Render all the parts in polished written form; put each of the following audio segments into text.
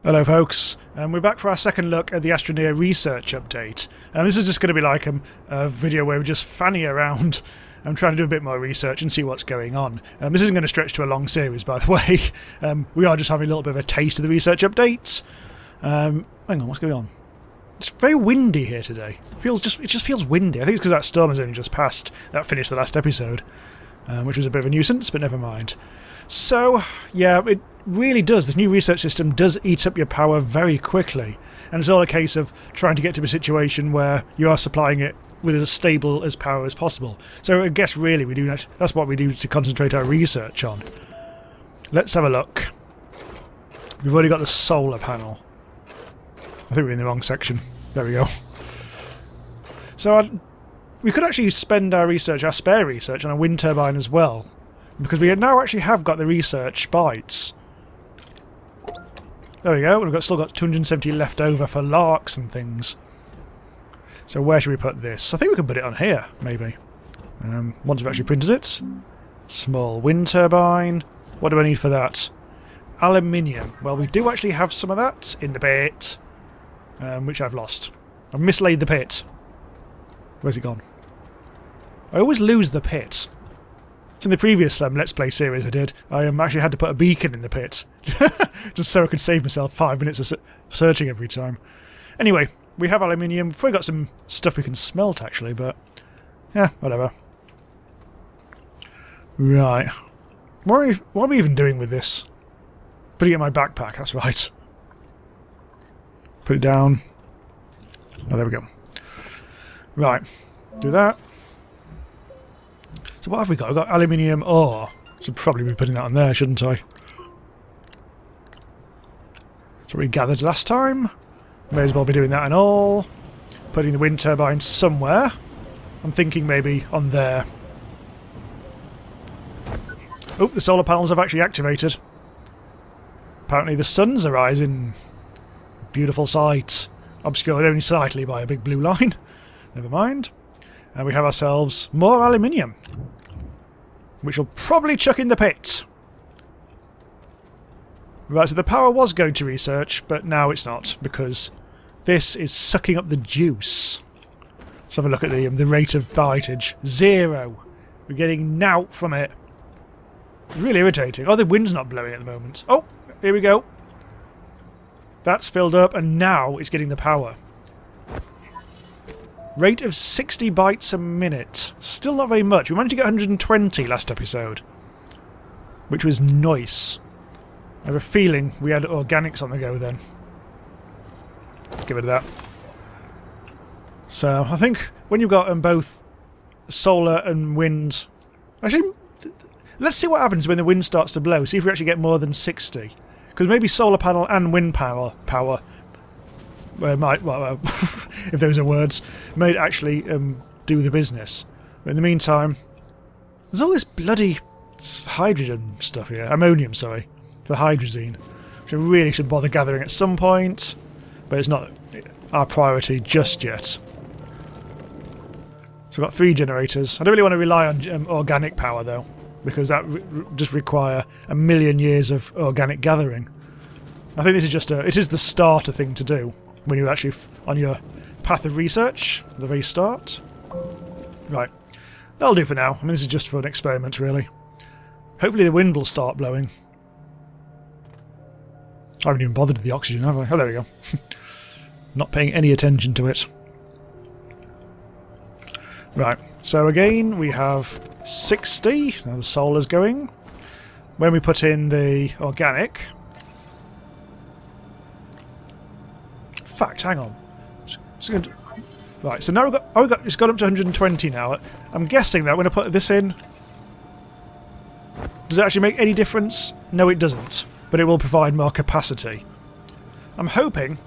Hello folks, we're back for our second look at the Astroneer Research update. This is just going to be like a video where we're just fanning around and trying to do a bit more research and see what's going on. This isn't going to stretch to a long series, by the way. We are just having a little bit of a taste of the research updates. Hang on, what's going on? It's very windy here today. It just feels windy. I think it's because that storm has only just passed. That finished the last episode, which was a bit of a nuisance, but never mind. So, yeah, it really does. This new research system does eat up your power very quickly. And it's all a case of trying to get to a situation where you are supplying it with as stable as power as possible. So I guess really that's what we do to concentrate our research on. Let's have a look. We've already got the solar panel. I think we're in the wrong section. There we go. So we could actually spend our spare research on a wind turbine as well, because we now actually have got the research bytes. There we go, we've still got 270 left over for larks and things. So where should we put this? I think we can put it on here, maybe. Once we've actually printed it. Small wind turbine. What do I need for that? Aluminium. Well, we do actually have some of that in the pit, which I've lost. I've mislaid the pit. Where's it gone? I always lose the pit. In the previous Let's Play series I did, I actually had to put a beacon in the pit, just so I could save myself 5 minutes of searching every time. Anyway, we have aluminium. We've got some stuff we can smelt actually, but yeah, whatever. Right. What are we even doing with this? Putting it in my backpack, that's right. Put it down. Oh, there we go. Right. Do that. So what have we got? We've got aluminium ore. Should probably be putting that on there, shouldn't I? So we gathered last time. May as well be doing that and all. Putting the wind turbine somewhere. I'm thinking maybe on there. Oh, the solar panels have actually activated. Apparently the sun's arising. Beautiful sight. Obscured only slightly by a big blue line. Never mind. And we have ourselves more aluminium, which will probably chuck in the pit. Right, so the power was going to research, but now it's not, because this is sucking up the juice. Let's have a look at the rate of bytage. 0. We're getting nought from it. It's really irritating. Oh, the wind's not blowing at the moment. Oh, here we go. That's filled up, and now it's getting the power. Rate of 60 bytes a minute. Still not very much. We managed to get 120 last episode, which was nice. I have a feeling we had organics on the go then. Get rid of that. So I think when you've got both solar and wind... Actually, let's see what happens when the wind starts to blow. See if we actually get more than 60. Because maybe solar panel and wind power might, well, if those are words, might actually do the business. But in the meantime, there's all this bloody hydrogen stuff here. Ammonium, sorry. The hydrazine. Which I really should bother gathering at some point, but it's not our priority just yet. So I've got 3 generators. I don't really want to rely on organic power though, because that just require a million years of organic gathering. I think this is just it is the starter thing to do when you're actually on your path of research at the very start. Right, that'll do for now. I mean, this is just for an experiment, really. Hopefully the wind will start blowing. I haven't even bothered with the oxygen, have I? Oh, there we go. Not paying any attention to it. Right, so again, we have 60. Now the solar's going. When we put in the organic... In fact, hang on. Right, so now it's got up to 120 now. I'm guessing that when I put this in, does it actually make any difference? No, it doesn't, but it will provide more capacity. I'm hoping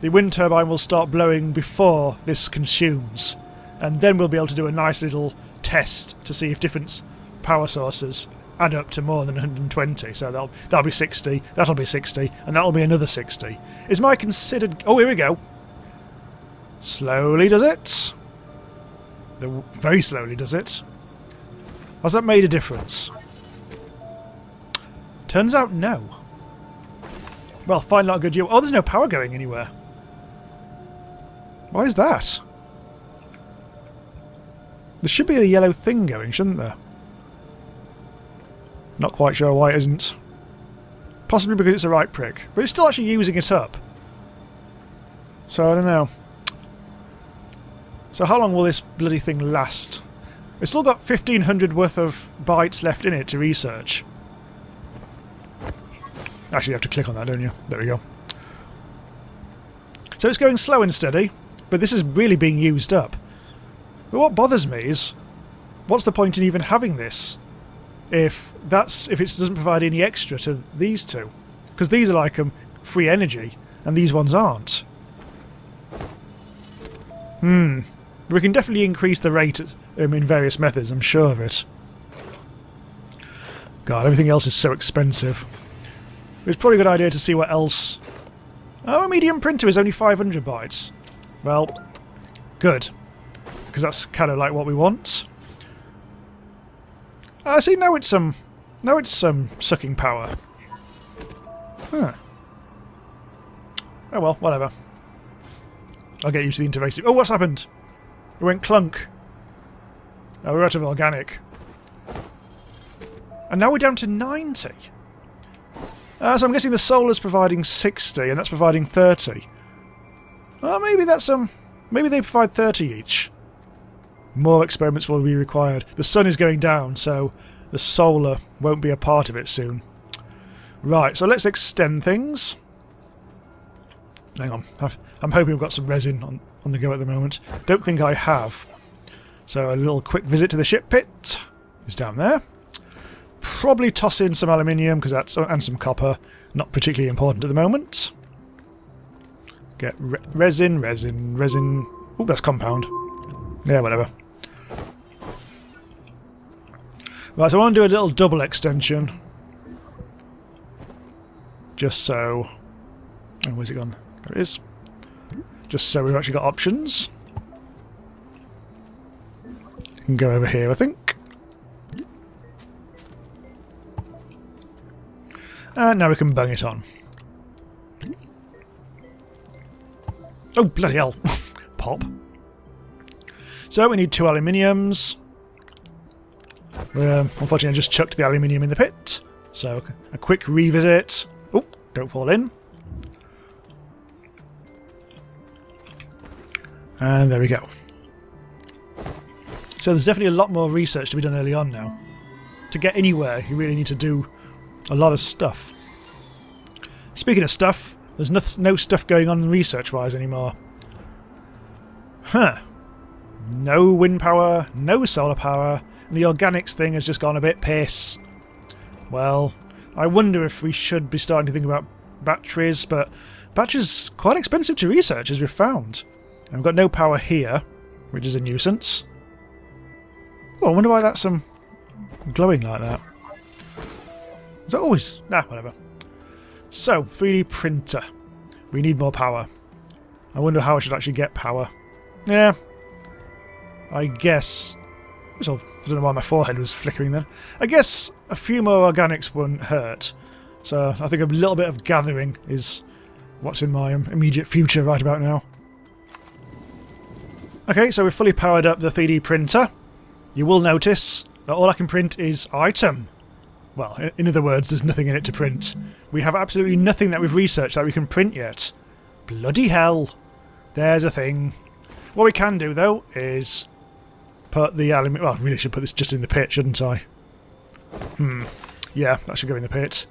the wind turbine will start blowing before this consumes, and then we'll be able to do a nice little test to see if different power sources add up to more than 120. So that'll be 60, that'll be 60, and that'll be another 60. Is my considered... Oh, here we go. Slowly does it. Very slowly does it. Has that made a difference? Turns out no. Well, fine, not a good year. Oh, there's no power going anywhere. Why is that? There should be a yellow thing going, shouldn't there? Not quite sure why it isn't. Possibly because it's a right prick. But it's still actually using it up. So, I don't know. So how long will this bloody thing last? It's still got 1,500 worth of bytes left in it to research. Actually, you have to click on that, don't you? There we go. So it's going slow and steady, but this is really being used up. But what bothers me is, what's the point in even having this if it doesn't provide any extra to these two? Because these are like free energy, and these ones aren't. We can definitely increase the rate in various methods, I'm sure of it. God, everything else is so expensive. It's probably a good idea to see what else... Oh, a medium printer is only 500 bytes. Well, good. Because that's kind of like what we want. See, now it's sucking power. Huh. Oh well, whatever. I'll get used to the interface. Oh, what's happened? It went clunk. Oh, we're out of organic. And now we're down to 90. So I'm guessing the solar's providing 60, and that's providing 30. Oh, maybe that's maybe they provide 30 each. More experiments will be required. The sun is going down, so the solar won't be a part of it soon. Right, so let's extend things. Hang on, I'm hoping we've got some resin on the go at the moment. Don't think I have. So a little quick visit to the ship pit is down there. Probably toss in some aluminium and some copper. Not particularly important at the moment. Get resin. Oh, that's compound. Yeah, whatever. Right, so I want to do a little double extension. Just so... Oh, where's it gone? There it is. Just so we've actually got options. You can go over here, I think. And now we can bung it on. Oh, bloody hell. Pop. So we need 2 aluminiums. Unfortunately, I just chucked the aluminium in the pit. So a quick revisit. Oh, don't fall in. And there we go. So there's definitely a lot more research to be done early on now. To get anywhere, you really need to do a lot of stuff. Speaking of stuff, there's no stuff going on research-wise anymore. Huh. No wind power, no solar power, and the organics thing has just gone a bit piss. Well, I wonder if we should be starting to think about batteries, but batteries are quite expensive to research, as we've found. And we've got no power here, which is a nuisance. Oh, I wonder why that's glowing like that. Is that always... Nah, whatever. So, 3D printer. We need more power. I wonder how I should actually get power. Yeah. I guess... I don't know why my forehead was flickering then. I guess a few more organics won't hurt. So, I think a little bit of gathering is what's in my immediate future right about now. Okay, so we've fully powered up the 3D printer. You will notice that all I can print is item. Well, in other words, there's nothing in it to print. We have absolutely nothing that we've researched that we can print yet. Bloody hell. There's a thing. What we can do, though, is put the aluminium... Well, I really should put this just in the pit, shouldn't I? Yeah, that should go in the pit.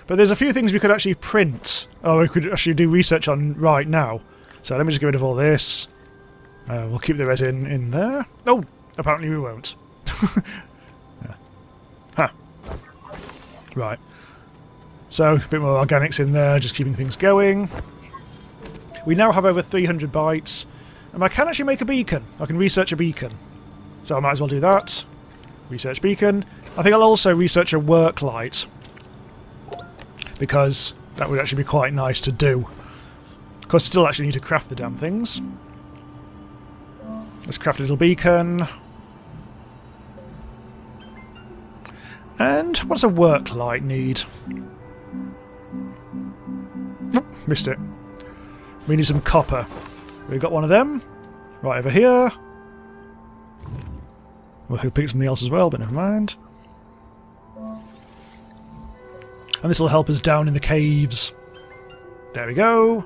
But there's a few things we could actually print. Oh, we could actually do research on right now. So let me just get rid of all this. We'll keep the resin in there. Oh, apparently we won't. Yeah. Huh. Right. So, a bit more organics in there, just keeping things going. We now have over 300 bytes. And I can actually make a beacon. I can research a beacon. So I might as well do that. Research beacon. I think I'll also research a work light. Because that would actually be quite nice to do. Of course, still actually need to craft the damn things. Let's craft a little beacon. And what does a work light need? Missed it. We need some copper. We've got one of them. Right over here. We'll pick something else as well, but never mind. And this will help us down in the caves. There we go.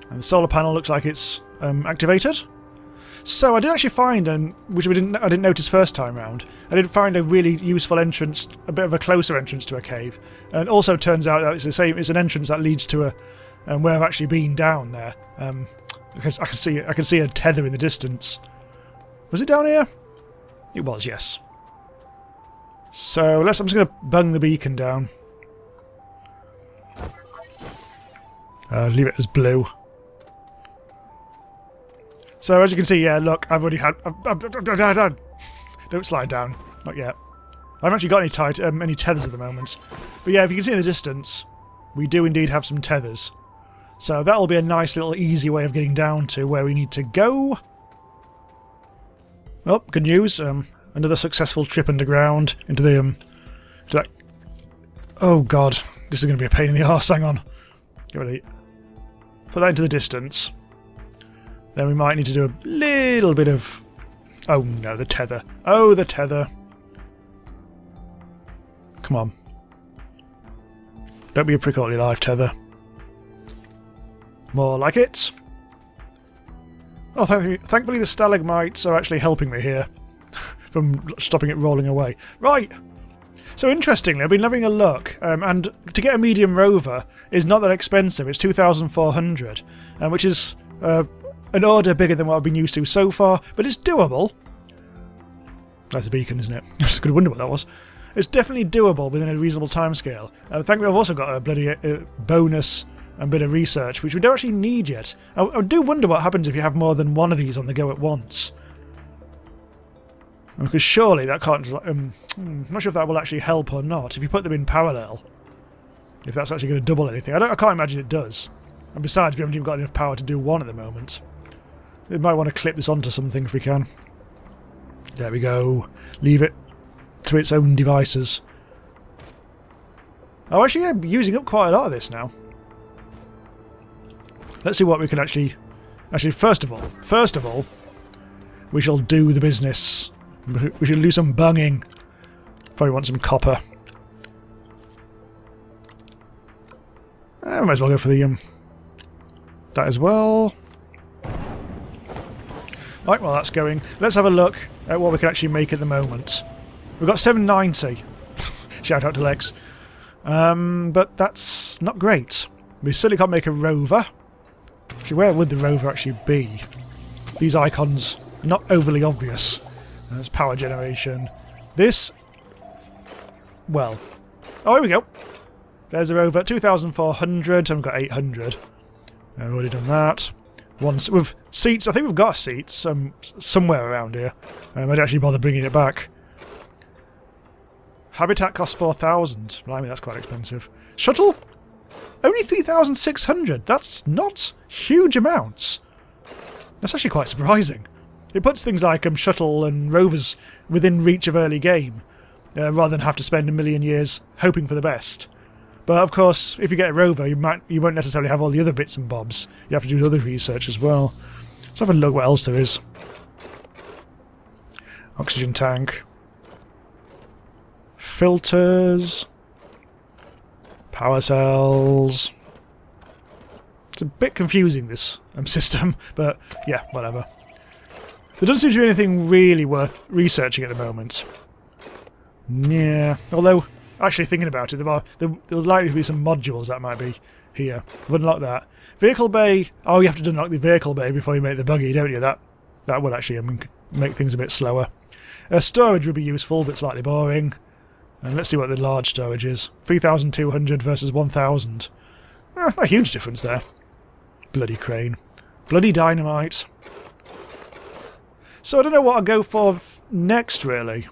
And the solar panel looks like it's activated. So I did actually find, which I didn't notice first time round, I did find a really useful entrance, a bit of a closer entrance to a cave. And also turns out that it's the same. It's an entrance that leads to a where I've actually been down there. Because I can see a tether in the distance. Was it down here? It was, yes. So I'm just going to bung the beacon down. Leave it as blue. So as you can see, yeah, look, I've already had... Don't slide down. Not yet. I haven't actually got any tethers at the moment. But yeah, if you can see in the distance, we do indeed have some tethers. So that'll be a nice little easy way of getting down to where we need to go. Oh, good news. Another successful trip underground into the... to that... Oh god, this is going to be a pain in the arse. Hang on. Get ready. Put that into the distance. Then we might need to do a little bit of... Oh no, the tether. Oh, the tether. Come on. Don't be a prick all your life, tether. More like it. Oh, thankfully the stalagmites are actually helping me here. From stopping it rolling away. Right! So interestingly, I've been having a look, and to get a medium rover is not that expensive. It's 2,400, which is an order bigger than what I've been used to so far, but it's doable. That's a beacon, isn't it? I just could wonder what that was. It's definitely doable within a reasonable timescale. Thankfully, I've also got a bloody bonus and bit of research, which we don't actually need yet. I do wonder what happens if you have more than one of these on the go at once. Because surely that can't... I'm not sure if that will actually help or not, if you put them in parallel. If that's actually going to double anything. I can't imagine it does. And besides, we haven't even got enough power to do one at the moment. We might want to clip this onto something if we can. There we go. Leave it to its own devices. Oh, actually, I'm using up quite a lot of this now. Let's see what we can actually... Actually, first of all, we shall do the business. We should do some bunging. Probably want some copper. I might as well go for the that as well. Right, well that's going. Let's have a look at what we can actually make at the moment. We've got 790. Shout out to Lex. But that's not great. We certainly can't make a rover. Actually, where would the rover actually be? These icons are not overly obvious. There's power generation. This... Well. Oh, here we go. There's a rover. 2,400. And we've got 800. I've already done that. Once with seats. I think we've got seats somewhere around here. I didn't actually bother bringing it back. Habitat costs 4,000. I mean, that's quite expensive. Shuttle? Only 3,600. That's not huge amounts. That's actually quite surprising. It puts things like shuttle and rovers within reach of early game, rather than have to spend a million years hoping for the best. But of course, if you get a rover, you won't necessarily have all the other bits and bobs. You have to do other research as well. Let's have a look what else there is. Oxygen tank. Filters. Power cells. It's a bit confusing, this system, but yeah, whatever. There doesn't seem to be anything really worth researching at the moment. Yeah, although, actually thinking about it, there's likely to be some modules that might be here. We'll unlock that. Vehicle bay, oh, you have to unlock the vehicle bay before you make the buggy, don't you? That will actually make things a bit slower. Storage would be useful, but slightly boring. And let's see what the large storage is. 3,200 versus 1,000. Not a huge difference there. Bloody crane. Bloody dynamite. So I don't know what I'll go for next, really.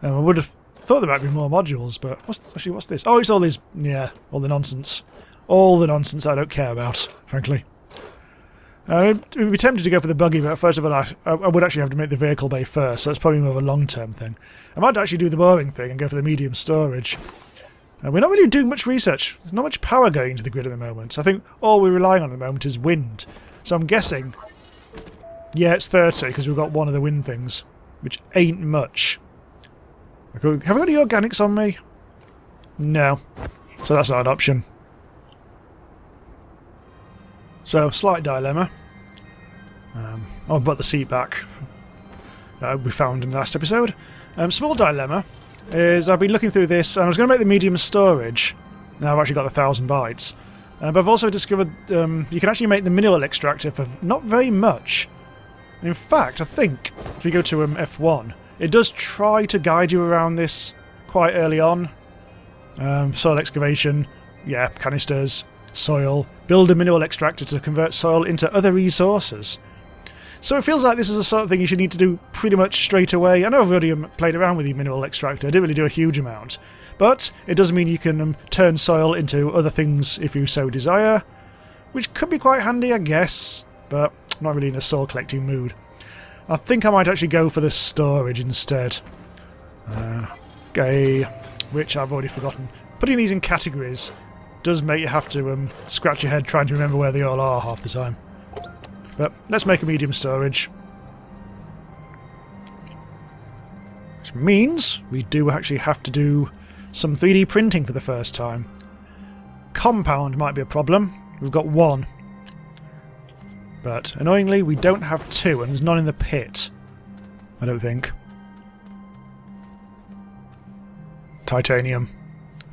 I would have thought there might be more modules, but what's this? Oh, it's all these... Yeah, all the nonsense. All the nonsense I don't care about, frankly. I'd be tempted to go for the buggy, but first of all, I would actually have to make the vehicle bay first, so that's probably more of a long-term thing. I might actually do the boring thing and go for the medium storage. We're not really doing much research. There's not much power going into the grid at the moment. I think all we're relying on at the moment is wind. So I'm guessing... Yeah, it's 30 because we've got one of the wind things, which ain't much. Have I got any organics on me? No. So that's not an option. So, slight dilemma. I'll put the seat back. We found in the last episode. Small dilemma is I've been looking through this and I was going to make the medium storage. Now I've actually got 1,000 bytes. But I've also discovered you can actually make the mineral extractor for not very much. And in fact, I think if you go to F1, it does try to guide you around this quite early on. Soil excavation, yeah, canisters, soil. Build a mineral extractor to convert soil into other resources. So it feels like this is the sort of thing you should need to do pretty much straight away. I know I've already played around with the mineral extractor. I didn't really do a huge amount. But it does mean you can turn soil into other things if you so desire. Which could be quite handy, I guess. But I'm not really in a soil collecting mood. I think I might actually go for the storage instead. Okay, which I've already forgotten. Putting these in categories does make you have to scratch your head trying to remember where they all are half the time. But let's make a medium storage. Which means we do actually have to do some 3D printing for the first time. Compound might be a problem. We've got one. But annoyingly we don't have two, and there's none in the pit. I don't think. Titanium.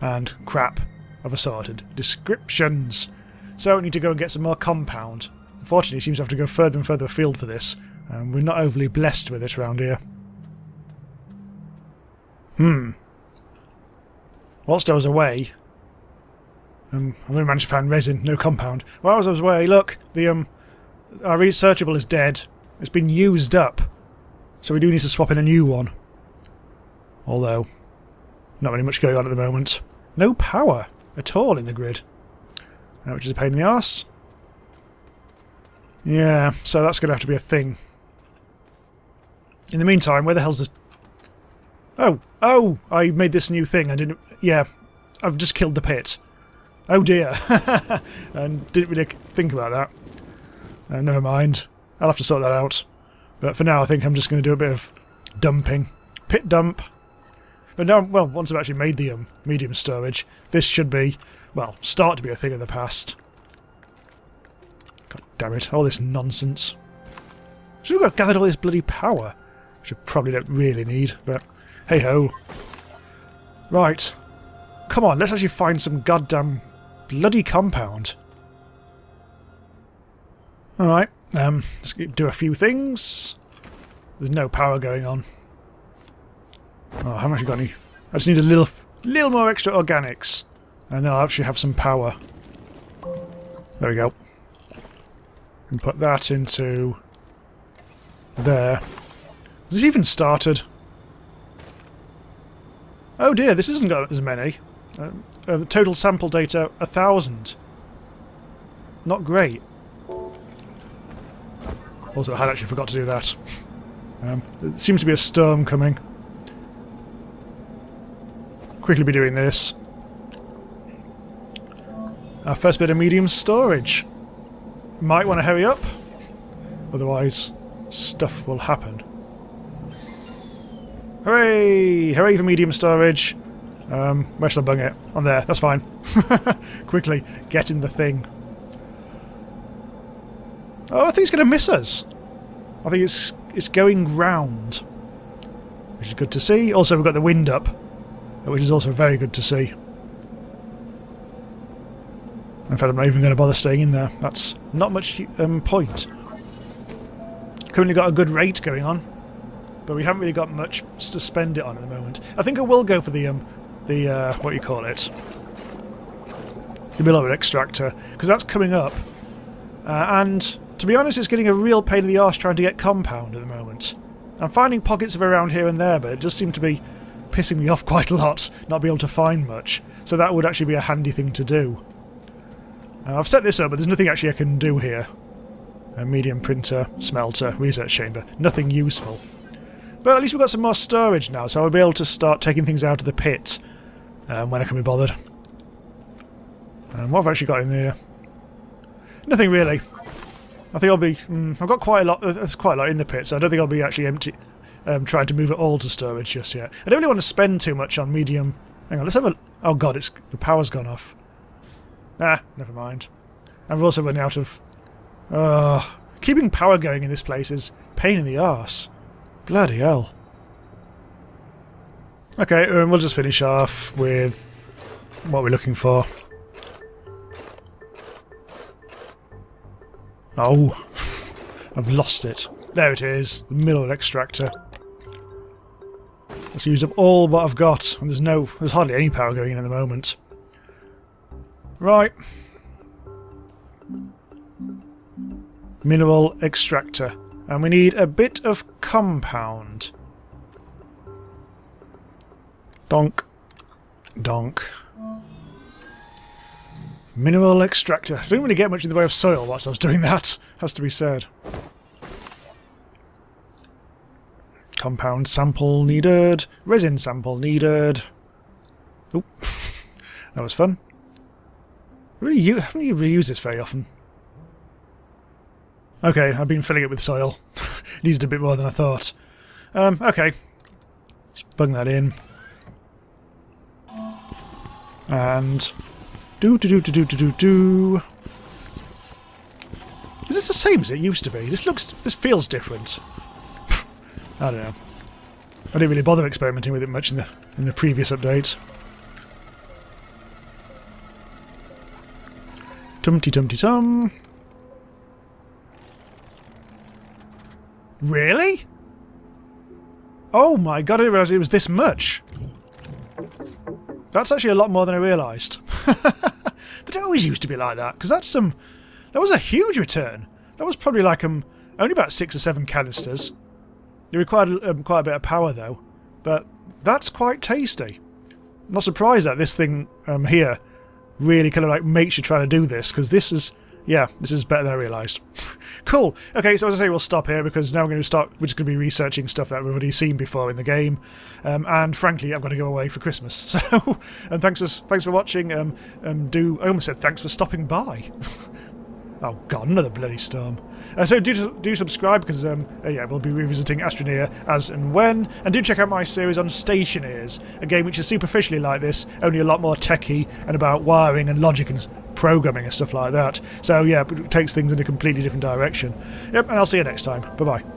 And crap of assorted descriptions. So we need to go and get some more compound. Unfortunately, it seems to have to go further and further afield for this. We're not overly blessed with it around here. Whilst I was away, I only managed to find resin, no compound. While I was away, look, our researchable is dead. It's been used up. So we do need to swap in a new one. Although, not really much going on at the moment. No power at all in the grid. Which is a pain in the arse. Yeah, so that's going to have to be a thing. In the meantime, where the hell's the... Oh! I made this new thing. I didn't... Yeah, I've just killed the pit. Oh dear. And didn't really think about that. Never mind. I'll have to sort that out. But for now, I think I'm just going to do a bit of dumping. Pit dump. But now, well, once I've actually made the medium storage, this should be, well, start to be a thing of the past. God damn it, all this nonsense. Should have gathered all this bloody power, which I probably don't really need, but hey-ho. Right. Come on, let's actually find some goddamn bloody compound. Alright, let's do a few things. There's no power going on. Oh, I haven't actually got any. I just need a little more extra organics, and then I'll actually have some power. There we go. And put that into there. Has this even started? Oh dear, this isn't got as many. Total sample data 1,000. Not great. Also, I had actually forgot to do that. There seems to be a storm coming. Quickly be doing this. Our first bit of medium storage. Might want to hurry up, otherwise stuff will happen. Hooray! Hooray for medium storage. Where shall I bung it? On there, that's fine. Quickly, get in the thing. Oh, I think it's going to miss us. I think it's going round, which is good to see. Also, we've got the wind up, which is also very good to see. In fact, I'm not even going to bother staying in there. That's not much point. Currently got a good rate going on, but we haven't really got much to spend it on at the moment. I think I will go for the what you call it, the mineral extractor, because that's coming up. And to be honest, it's getting a real pain in the arse trying to get compound at the moment. I'm finding pockets of it around here and there, but it does seem to be pissing me off quite a lot, not being able to find much. So that would actually be a handy thing to do. I've set this up, but there's nothing actually I can do here. A medium printer, smelter, research chamber. Nothing useful. But at least we've got some more storage now, so I'll be able to start taking things out of the pit. when I can be bothered. What have I actually got in there? Nothing really. I think I'll be... I've got quite a lot... There's quite a lot in the pit, so I don't think I'll be actually empty... trying to move it all to storage just yet. I don't really want to spend too much on medium... Hang on, let's have a... Oh god, the power's gone off. Ah, never mind. I've also run out of... keeping power going in this place is pain in the arse. Bloody hell. Okay, we'll just finish off with what we're looking for. Oh, I've lost it. There it is, the middle extractor. Let's use up all what I've got, and there's hardly any power going in at the moment. Right. Mineral extractor. And we need a bit of compound. Donk. Donk. Mineral extractor. I didn't really get much in the way of soil whilst I was doing that, has to be said. Compound sample needed. Resin sample needed. Oop. That was fun. I haven't really reused this very often. Okay, I've been filling it with soil. Needed a bit more than I thought. Okay. Let's bung that in. And... Do. Is this the same as it used to be? This feels different. I don't know. I didn't really bother experimenting with it much in the previous update. Tum-ty-tum-ty-tum. Really? Oh my god, I didn't realise it was this much. That's actually a lot more than I realised. It always used to be like that, because that was a huge return. That was probably like only about 6 or 7 canisters. It required quite a bit of power though, but that's quite tasty. I'm not surprised that this thing here really kind of like makes you try to do this, because this is better than I realised. Cool. Okay, so as I say, we'll stop here because now we're just going to be researching stuff that we've already seen before in the game, and frankly, I've got to go away for Christmas. So, and thanks for watching. I almost said thanks for stopping by. Oh god, another bloody storm. So do subscribe because we'll be revisiting Astroneer as and when, and do check out my series on Stationeers, a game which is superficially like this, only a lot more techy and about wiring and logic and programming and stuff like that. So yeah, it takes things in a completely different direction. Yep, and I'll see you next time. Bye bye.